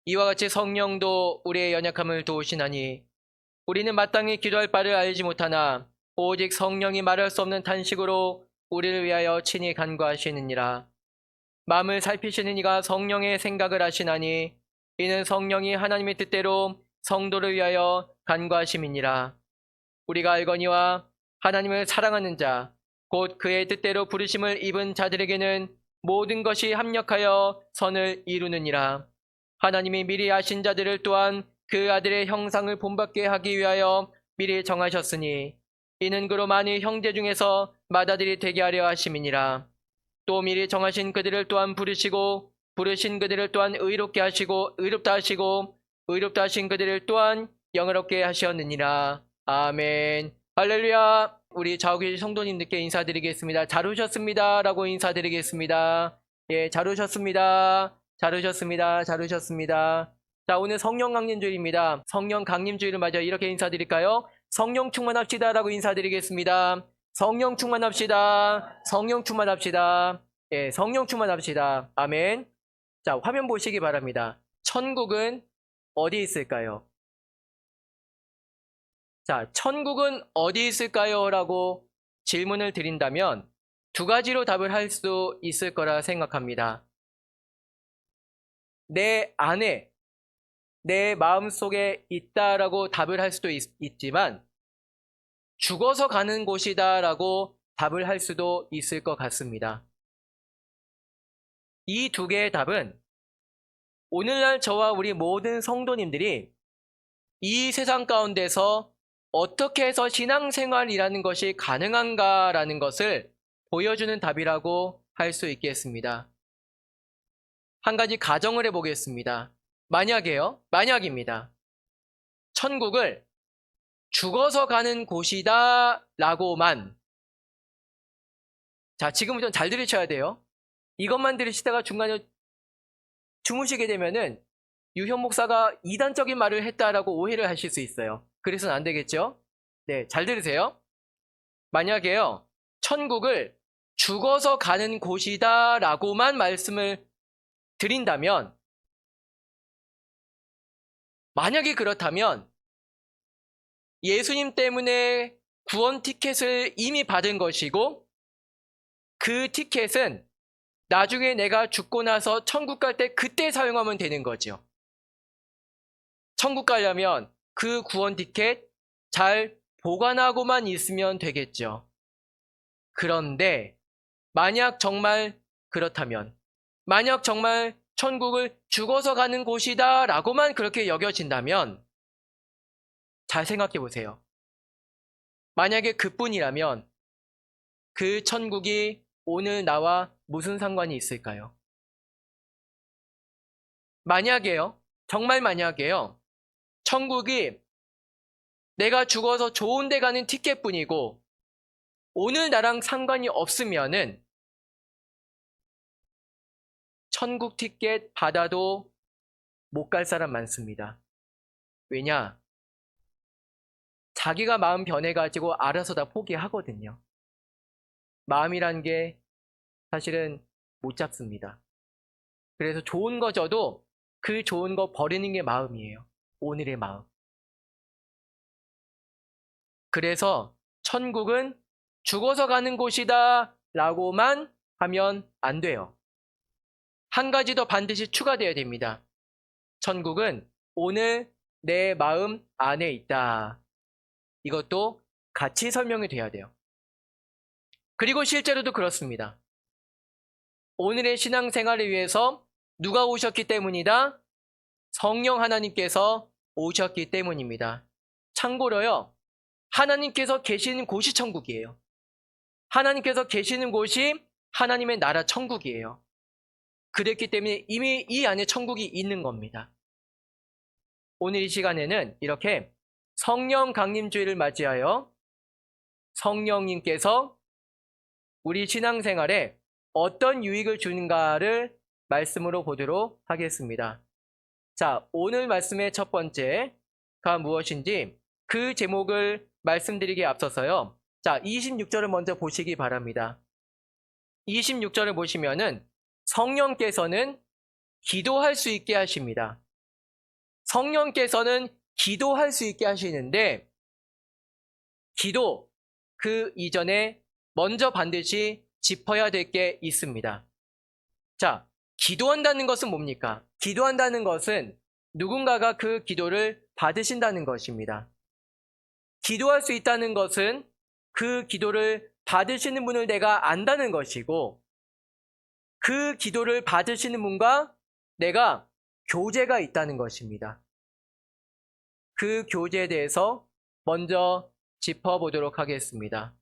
이와 같이 성령도 우리의 연약함을 도우시나니 우리는 마땅히 기도할 바를 알지 못하나 오직 성령이 말할 수 없는 탄식으로 우리를 위하여 친히 간구하시느니라. 마음을 살피시는 이가 성령의 생각을 하시나니 이는 성령이 하나님의 뜻대로 성도를 위하여 간구하심이니라. 우리가 알거니와 하나님을 사랑하는 자, 곧 그의 뜻대로 부르심을 입은 자들에게는 모든 것이 합력하여 선을 이루느니라. 하나님이 미리 아신 자들을 또한 그 아들의 형상을 본받게 하기 위하여 미리 정하셨으니 이는 그로 많은 형제 중에서 맏아들이 되게 하려 하심이니라. 또 미리 정하신 그들을 또한 부르시고 부르신 그들을 또한 의롭게 하시고 의롭다 하시고 의롭다 하신 그들을 또한 영화롭게 하셨느니라. 아멘. 할렐루야. 우리 좌우계 성도님들께 인사드리겠습니다. 잘 오셨습니다 라고 인사드리겠습니다. 예, 잘 오셨습니다. 잘 오셨습니다. 잘 오셨습니다. 자, 오늘 성령 강림주일입니다. 성령 강림주일을 맞아 이렇게 인사드릴까요? 성령 충만합시다 라고 인사드리겠습니다. 성령 충만합시다. 성령 충만합시다. 예, 성령 충만합시다. 아멘. 자, 화면 보시기 바랍니다. 천국은 어디 있을까요? 자, 천국은 어디 있을까요? 라고 질문을 드린다면 두 가지로 답을 할 수 있을 거라 생각합니다. 내 안에, 내 마음속에 있다라고 답을 할 수도 있지만 죽어서 가는 곳이다 라고 답을 할 수도 있을 것 같습니다. 이 두 개의 답은 오늘날 저와 우리 모든 성도님들이 이 세상 가운데서 어떻게 해서 신앙생활이라는 것이 가능한가라는 것을 보여주는 답이라고 할 수 있겠습니다. 한 가지 가정을 해보겠습니다. 만약입니다. 천국을 죽어서 가는 곳이다 라고만, 자, 지금부터 잘 들으셔야 돼요. 이것만 들으시다가 중간에 주무시게 되면은 유현 목사가 이단적인 말을 했다라고 오해를 하실 수 있어요. 그래서는 안 되겠죠? 네, 잘 들으세요. 만약에요, 천국을 죽어서 가는 곳이다 라고만 말씀을 드린다면, 만약에 그렇다면 예수님 때문에 구원 티켓을 이미 받은 것이고 그 티켓은 나중에 내가 죽고 나서 천국 갈 때 그때 사용하면 되는 거죠. 천국 가려면 그 구원 티켓 잘 보관하고만 있으면 되겠죠. 그런데 만약 정말 그렇다면, 만약 정말 천국을 죽어서 가는 곳이다 라고만 그렇게 여겨진다면 잘 생각해 보세요. 만약에 그뿐이라면 그 천국이 오늘 나와 무슨 상관이 있을까요? 만약에요, 정말 만약에요, 천국이 내가 죽어서 좋은 데 가는 티켓뿐이고 오늘 나랑 상관이 없으면은 천국 티켓 받아도 못 갈 사람 많습니다. 왜냐? 자기가 마음 변해가지고 알아서 다 포기하거든요. 마음이란 게 사실은 못 잡습니다. 그래서 좋은 거 줘도 그 좋은 거 버리는 게 마음이에요. 오늘의 마음. 그래서 천국은 죽어서 가는 곳이다 라고만 하면 안 돼요. 한 가지 더 반드시 추가되어야 됩니다. 천국은 오늘 내 마음 안에 있다. 이것도 같이 설명이 돼야 돼요. 그리고 실제로도 그렇습니다. 오늘의 신앙생활을 위해서 누가 오셨기 때문이다? 성령 하나님께서 오셨기 때문입니다. 참고로요, 하나님께서 계시는 곳이 천국이에요. 하나님께서 계시는 곳이 하나님의 나라 천국이에요. 그랬기 때문에 이미 이 안에 천국이 있는 겁니다. 오늘 이 시간에는 이렇게 성령 강림주일을 맞이하여 성령님께서 우리 신앙생활에 어떤 유익을 주는가를 말씀으로 보도록 하겠습니다. 자, 오늘 말씀의 첫 번째가 무엇인지 그 제목을 말씀드리기에 앞서서요. 자, 26절을 먼저 보시기 바랍니다. 26절을 보시면은 성령께서는 기도할 수 있게 하십니다. 성령께서는 기도할 수 있게 하시는데, 기도 그 이전에 먼저 반드시 짚어야 될 게 있습니다. 자, 기도한다는 것은 뭡니까? 기도한다는 것은 누군가가 그 기도를 받으신다는 것입니다. 기도할 수 있다는 것은 그 기도를 받으시는 분을 내가 안다는 것이고, 그 기도를 받으시는 분과 내가 교제가 있다는 것입니다. 그 교제에 대해서 먼저 짚어보도록 하겠습니다.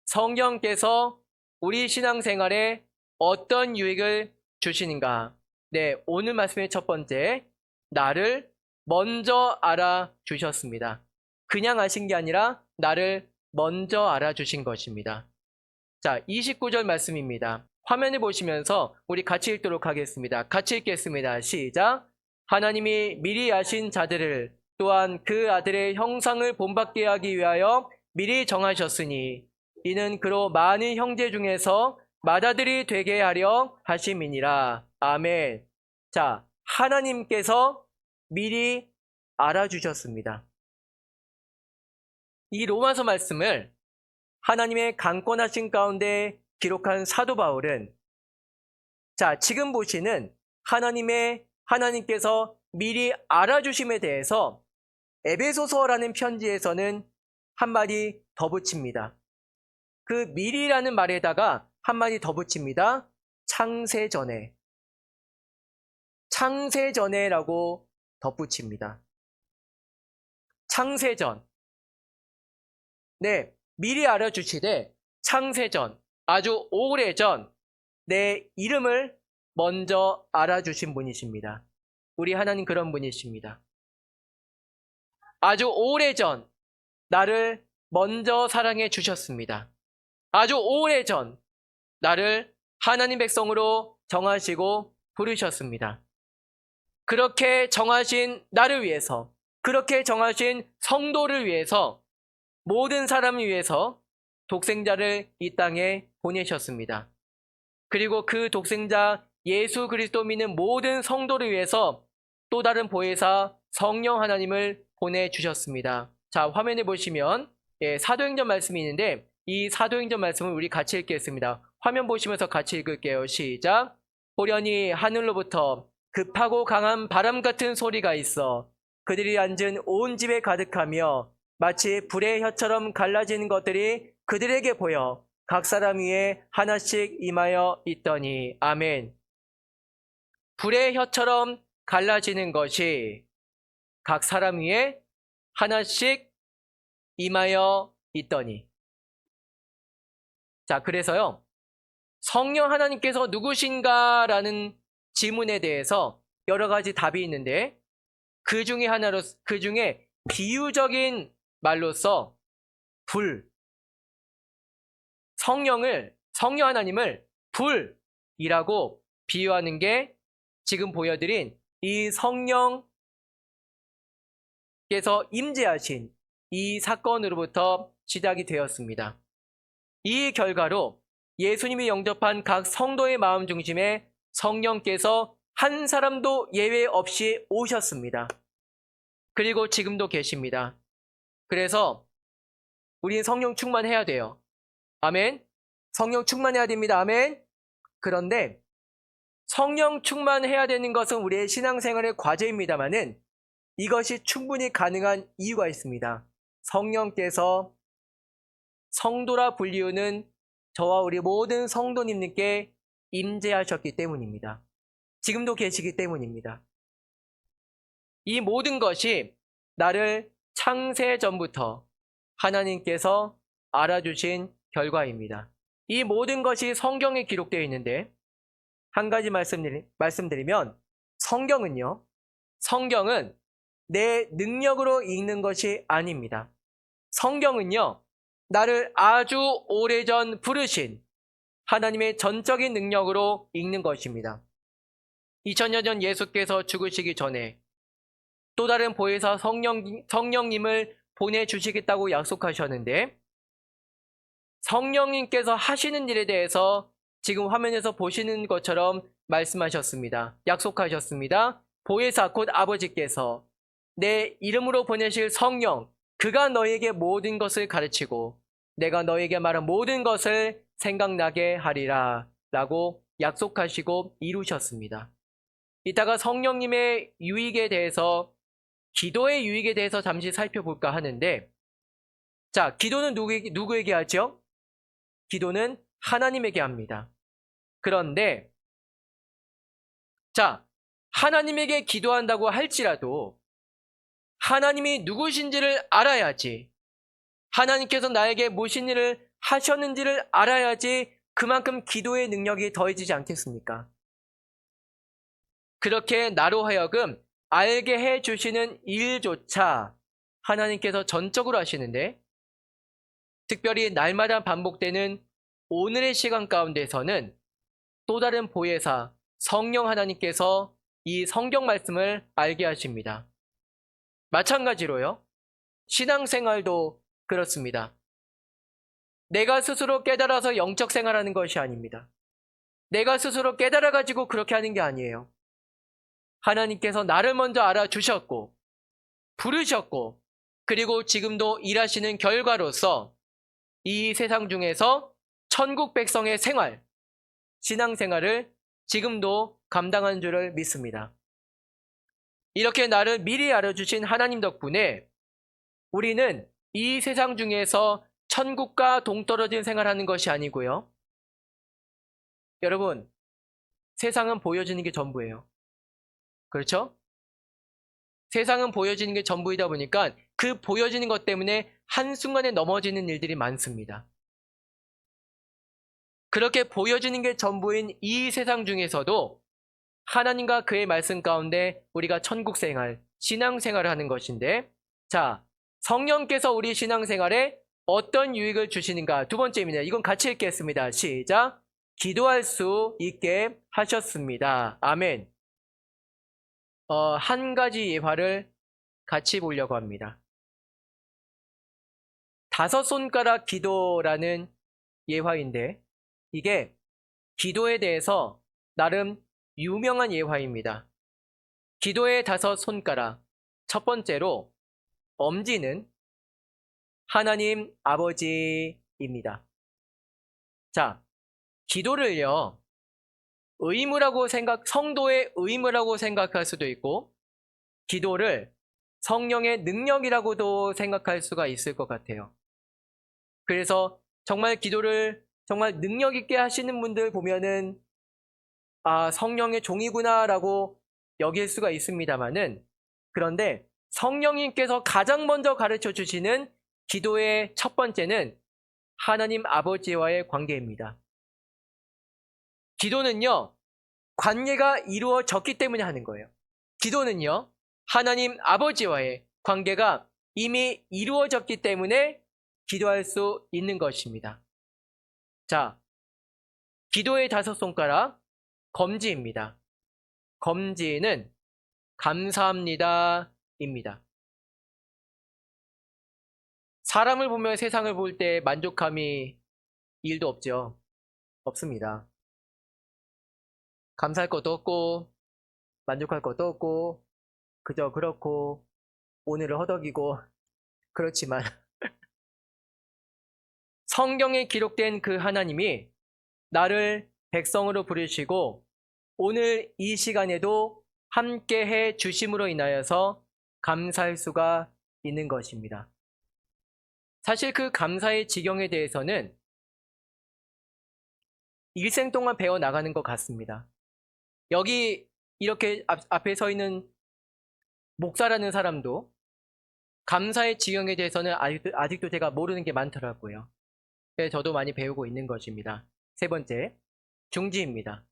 성령께서 우리 신앙생활에 어떤 유익을 주시는가? 네, 오늘 말씀의 첫 번째, 나를 먼저 알아주셨습니다. 그냥 아신 게 아니라 나를 먼저 알아주신 것입니다. 자, 29절 말씀입니다. 화면을 보시면서 우리 같이 읽도록 하겠습니다. 같이 읽겠습니다. 시작. 하나님이 미리 아신 자들을 또한 그 아들의 형상을 본받게 하기 위하여 미리 정하셨으니 이는 그로 많은 형제 중에서 맏아들이 되게 하려 하심이니라. 아멘. 자, 하나님께서 미리 알아주셨습니다. 이 로마서 말씀을 하나님의 강권하신 가운데 기록한 사도 바울은, 자, 지금 보시는 하나님께서 미리 알아주심에 대해서 에베소서라는 편지에서는 한마디 더 붙입니다. 그 미리라는 말에다가 한마디 더 붙입니다. 창세전에라고 덧붙입니다. 창세전. 네, 미리 알아주시되 창세전, 아주 오래전 내 이름을 먼저 알아주신 분이십니다. 우리 하나님 그런 분이십니다. 아주 오래전 나를 먼저 사랑해 주셨습니다. 아주 오래전 나를 하나님 백성으로 정하시고 부르셨습니다. 그렇게 정하신 나를 위해서, 그렇게 정하신 성도를 위해서, 모든 사람을 위해서 독생자를 이 땅에 보내셨습니다. 그리고 그 독생자 예수 그리스도 믿는 모든 성도를 위해서 또 다른 보혜사 성령 하나님을 보내주셨습니다. 자, 화면에 보시면 사도행전 말씀이 있는데 이 사도행전 말씀을 우리 같이 읽겠습니다. 화면 보시면서 같이 읽을게요. 시작. 보려니 하늘로부터 급하고 강한 바람 같은 소리가 있어 그들이 앉은 온 집에 가득하며 마치 불의 혀처럼 갈라지는 것들이 그들에게 보여 각 사람 위에 하나씩 임하여 있더니. 아멘. 불의 혀처럼 갈라지는 것이 각 사람 위에 하나씩 임하여 있더니. 자, 그래서요, 성령 하나님께서 누구신가라는 질문에 대해서 여러 가지 답이 있는데 그 중에 비유적인 말로서 성령 하나님을 불이라고 비유하는 게 지금 보여드린 이 성령께서 임재하신 이 사건으로부터 시작이 되었습니다. 이 결과로 예수님이 영접한 각 성도의 마음 중심에 성령께서 한 사람도 예외 없이 오셨습니다. 그리고 지금도 계십니다. 그래서 우리는 성령 충만해야 돼요. 아멘. 성령 충만해야 됩니다. 아멘. 그런데 성령 충만해야 되는 것은 우리의 신앙생활의 과제입니다만은 이것이 충분히 가능한 이유가 있습니다. 성령께서 성도라 불리우는 저와 우리 모든 성도님께 임재하셨기 때문입니다. 지금도 계시기 때문입니다. 이 모든 것이 나를 창세 전부터 하나님께서 알아주신 결과입니다. 이 모든 것이 성경에 기록되어 있는데 한 가지 말씀드리면 성경은 내 능력으로 읽는 것이 아닙니다. 성경은요, 나를 아주 오래전 부르신 하나님의 전적인 능력으로 읽는 것입니다. 2000년 전 예수께서 죽으시기 전에 또 다른 보혜사 성령님을 보내주시겠다고 약속하셨는데 성령님께서 하시는 일에 대해서 지금 화면에서 보시는 것처럼 말씀하셨습니다. 약속하셨습니다. 보혜사 곧 아버지께서 내 이름으로 보내실 성령, 그가 너에게 모든 것을 가르치고 내가 너에게 말한 모든 것을 생각나게 하리라 라고 약속하시고 이루셨습니다. 이따가 성령님의 유익에 대해서, 기도의 유익에 대해서 잠시 살펴볼까 하는데, 자, 기도는 누구에게 하죠? 기도는 하나님에게 합니다. 그런데 자, 하나님에게 기도한다고 할지라도 하나님이 누구신지를 알아야지, 하나님께서 나에게 무슨 일을 하셨는지를 알아야지 그만큼 기도의 능력이 더해지지 않겠습니까? 그렇게 나로 하여금 알게 해주시는 일조차 하나님께서 전적으로 하시는데, 특별히 날마다 반복되는 오늘의 시간 가운데서는 또 다른 보혜사 성령 하나님께서 이 성경 말씀을 알게 하십니다. 마찬가지로요, 신앙생활도 그렇습니다. 내가 스스로 깨달아서 영적 생활하는 것이 아닙니다. 내가 스스로 깨달아가지고 그렇게 하는 게 아니에요. 하나님께서 나를 먼저 알아주셨고 부르셨고, 그리고 지금도 일하시는 결과로서 이 세상 중에서 천국 백성의 생활, 신앙생활을 지금도 감당한 줄을 믿습니다. 이렇게 나를 미리 알아주신 하나님 덕분에 우리는 이 세상 중에서 천국과 동떨어진 생활하는 것이 아니고요. 여러분, 세상은 보여지는 게 전부예요. 그렇죠? 세상은 보여지는 게 전부이다 보니까 그 보여지는 것 때문에 한순간에 넘어지는 일들이 많습니다. 그렇게 보여지는 게 전부인 이 세상 중에서도 하나님과 그의 말씀 가운데 우리가 천국 생활, 신앙 생활을 하는 것인데, 자, 성령께서 우리 신앙 생활에 어떤 유익을 주시는가? 두 번째입니다. 이건 같이 읽겠습니다. 시작. 기도할 수 있게 하셨습니다. 아멘. 한 가지 예화를 같이 보려고 합니다. 다섯 손가락 기도라는 예화인데, 이게 기도에 대해서 나름 유명한 예화입니다. 기도의 다섯 손가락. 첫 번째로 엄지는 하나님 아버지입니다. 자, 기도를요, 성도의 의무라고 생각할 수도 있고, 기도를 성령의 능력이라고도 생각할 수가 있을 것 같아요. 그래서 정말 기도를 정말 능력 있게 하시는 분들 보면은, 아, 성령의 종이구나라고 여길 수가 있습니다만은, 그런데 성령님께서 가장 먼저 가르쳐 주시는 기도의 첫 번째는 하나님 아버지와의 관계입니다. 기도는요, 관계가 이루어졌기 때문에 하는 거예요. 기도는요, 하나님 아버지와의 관계가 이미 이루어졌기 때문에 기도할 수 있는 것입니다. 자, 기도의 다섯 손가락, 검지입니다. 검지는 감사합니다 입니다. 사람을 보며 세상을 볼 때 만족함이 일도 없죠. 없습니다. 감사할 것도 없고 만족할 것도 없고 그저 그렇고 오늘을 허덕이고 그렇지만 성경에 기록된 그 하나님이 나를 백성으로 부르시고 오늘 이 시간에도 함께 해 주심으로 인하여서 감사할 수가 있는 것입니다. 사실 그 감사의 지경에 대해서는 일생 동안 배워 나가는 것 같습니다. 여기 이렇게 앞에 서 있는 목사라는 사람도 감사의 지경에 대해서는 아직도 제가 모르는 게 많더라고요. 그래서 저도 많이 배우고 있는 것입니다. 세 번째, 중지입니다.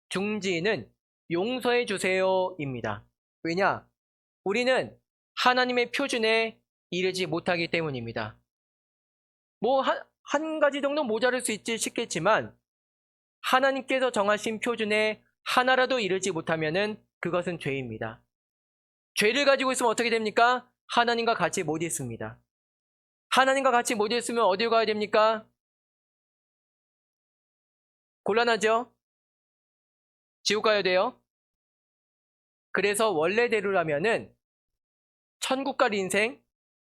중지는 용서해 주세요입니다. 왜냐? 우리는 하나님의 표준에 이르지 못하기 때문입니다. 뭐 한 가지 정도 모자랄 수 있지 싶겠지만 하나님께서 정하신 표준에 하나라도 이르지 못하면은 그것은 죄입니다. 죄를 가지고 있으면 어떻게 됩니까? 하나님과 같이 못 있습니다. 하나님과 같이 못 있으면 어디로 가야 됩니까? 곤란하죠? 지옥 가야 돼요? 그래서 원래대로라면은 천국 갈 인생,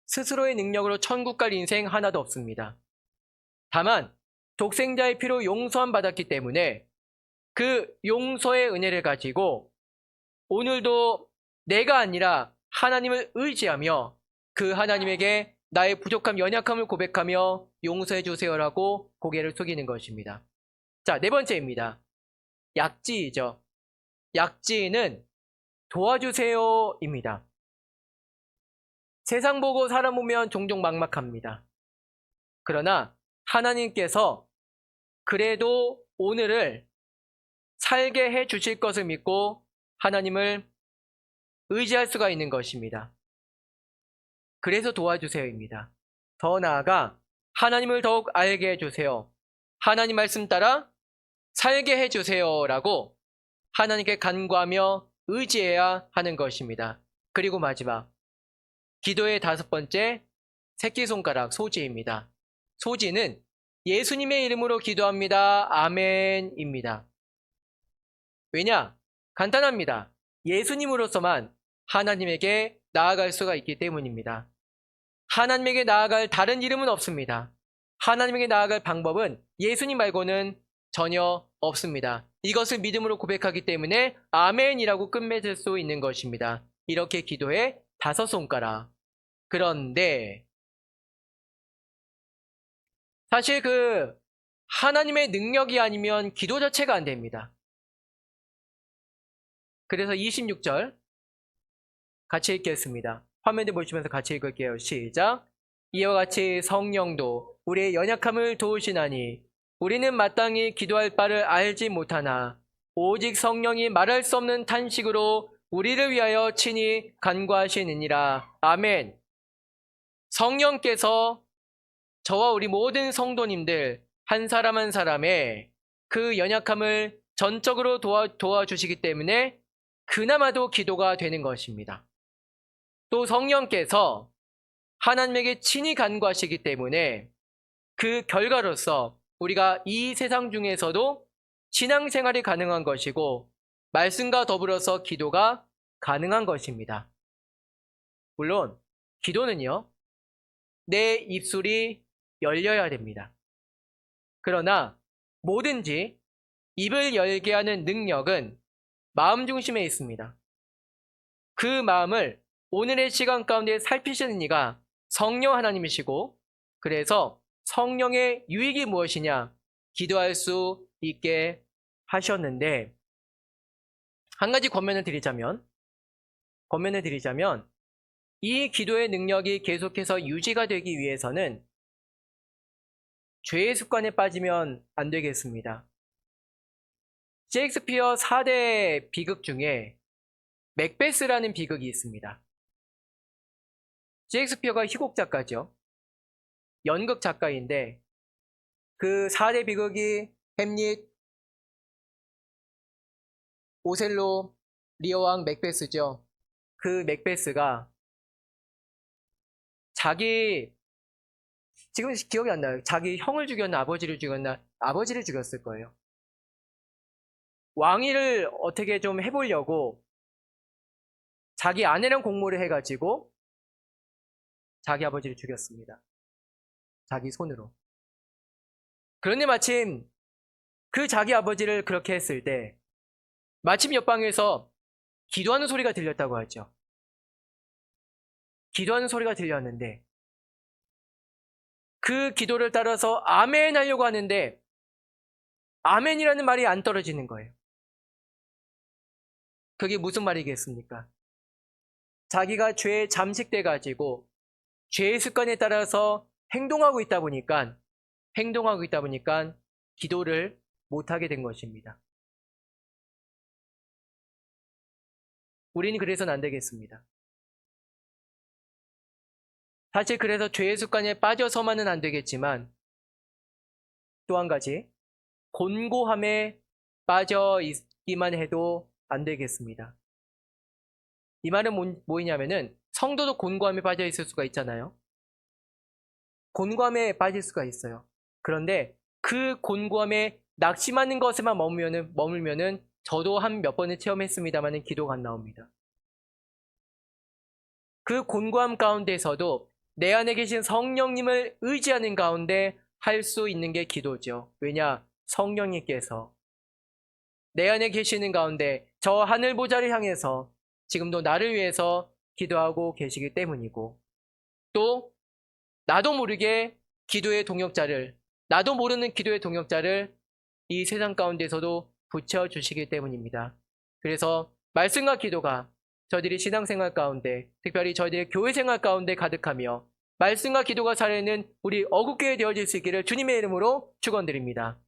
스스로의 능력으로 천국 갈 인생 하나도 없습니다. 다만 독생자의 피로 용서함 받았기 때문에 그 용서의 은혜를 가지고 오늘도 내가 아니라 하나님을 의지하며 그 하나님에게 나의 부족함, 연약함을 고백하며 용서해 주세요라고 고개를 숙이는 것입니다. 자, 네 번째입니다. 약지이죠. 약지는 도와주세요입니다. 세상 보고 사람 보면 종종 막막합니다. 그러나 하나님께서 그래도 오늘을 살게 해 주실 것을 믿고 하나님을 의지할 수가 있는 것입니다. 그래서 도와주세요입니다. 더 나아가 하나님을 더욱 알게 해주세요. 하나님 말씀 따라 살게 해주세요라고 하나님께 간구하며 의지해야 하는 것입니다. 그리고 마지막 기도의 다섯 번째 새끼손가락 소지입니다. 소지는 예수님의 이름으로 기도합니다. 아멘입니다. 왜냐? 간단합니다. 예수님으로서만 하나님에게 나아갈 수가 있기 때문입니다. 하나님에게 나아갈 다른 이름은 없습니다. 하나님에게 나아갈 방법은 예수님 말고는 전혀 없습니다. 이것을 믿음으로 고백하기 때문에 아멘이라고 끝맺을 수 있는 것입니다. 이렇게 기도의 다섯 손가락. 그런데 사실 하나님의 능력이 아니면 기도 자체가 안 됩니다. 그래서 26절 같이 읽겠습니다. 화면을 보시면서 같이 읽을게요. 시작. 이와 같이 성령도 우리의 연약함을 도우시나니 우리는 마땅히 기도할 바를 알지 못하나 오직 성령이 말할 수 없는 탄식으로 우리를 위하여 친히 간구하시느니라. 아멘. 성령께서 저와 우리 모든 성도님들 한 사람 한 사람의 그 연약함을 전적으로 도와주시기 때문에 그나마도 기도가 되는 것입니다. 또 성령께서 하나님에게 친히 간구하시기 때문에 그 결과로서 우리가 이 세상 중에서도 신앙생활이 가능한 것이고 말씀과 더불어서 기도가 가능한 것입니다. 물론 기도는요, 내 입술이 열려야 됩니다. 그러나 뭐든지 입을 열게 하는 능력은 마음 중심에 있습니다. 그 마음을 오늘의 시간 가운데 살피시는 이가 성령 하나님이시고, 그래서 성령의 유익이 무엇이냐 기도할 수 있게 하셨는데, 한 가지 권면을 드리자면 이 기도의 능력이 계속해서 유지가 되기 위해서는 죄의 습관에 빠지면 안 되겠습니다. 셰익스피어 4대 비극 중에 맥베스라는 비극이 있습니다. 셰익스피어가 희곡 작가죠. 연극 작가인데 그 4대 비극이 햄릿, 오셀로, 리어왕, 맥베스죠. 그 맥베스가 지금 기억이 안 나요. 자기 형을 죽였나 아버지를 죽였나, 아버지를 죽였을 거예요. 왕위를 어떻게 좀 해보려고 자기 아내랑 공모를 해가지고 자기 아버지를 죽였습니다. 자기 손으로. 그런데 마침 그 자기 아버지를 그렇게 했을 때 마침 옆방에서 기도하는 소리가 들렸다고 하죠. 기도하는 소리가 들렸는데 그 기도를 따라서 아멘 하려고 하는데 아멘이라는 말이 안 떨어지는 거예요. 그게 무슨 말이겠습니까? 자기가 죄에 잠식돼 가지고 죄의 습관에 따라서 행동하고 있다 보니까 기도를 못하게 된 것입니다. 우리는 그래서는 안 되겠습니다. 사실 그래서 죄의 습관에 빠져서만은 안 되겠지만 또 한 가지 곤고함에 빠져 있기만 해도 안 되겠습니다. 이 말은 뭐냐면은 성도도 곤고함에 빠져 있을 수가 있잖아요. 곤고함에 빠질 수가 있어요. 그런데 그 곤고함에 낙심하는 것에만 머물면은 저도 한 몇 번을 체험했습니다만은 기도가 안 나옵니다. 그 곤고함 가운데서도 내 안에 계신 성령님을 의지하는 가운데 할 수 있는 게 기도죠. 왜냐? 성령님께서 내 안에 계시는 가운데 저 하늘 보좌를 향해서 지금도 나를 위해서 기도하고 계시기 때문이고, 또 나도 모르게 기도의 동역자를, 나도 모르는 기도의 동역자를 이 세상 가운데서도 붙여주시기 때문입니다. 그래서 말씀과 기도가 저희들이 신앙생활 가운데, 특별히 저희들의 교회생활 가운데 가득하며 말씀과 기도가 살아있는 우리 어국교회 되어질 수 있기를 주님의 이름으로 축원드립니다.